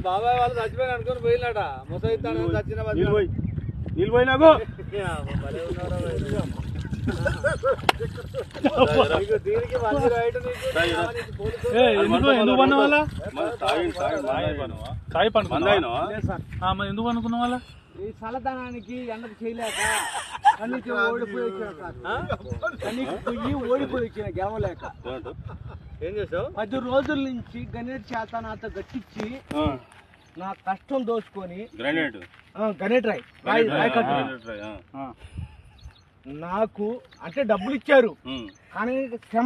బాబాయ్ వాళ్ళు చచ్చిపోయిన అనుకుని పోయినాట ముసైతాను చచ్చిన నీళ్ళు పోయినాకు దీనికి మంచి రైట్ ఎందుకు పన్న వాళ్ళ కాయ పండు మరి ఎందుకు అనుకున్న వాళ్ళ ఈ చల్లదనానికి ఎండకు చేయలేక కన్నీకి ఓడిపోయి వచ్చిన కన్నీకి పొయ్యి ఓడిపోయి వచ్చిన గెలవలేక ఏం చేసావు 10 రోజుల నుంచి గణేట్ చేత నాతో గట్టించి నా కష్టం దోచుకొని గణేట్ రాయి కట్టు నాకు అంటే డబ్బులు ఇచ్చారు కానీ క్షమ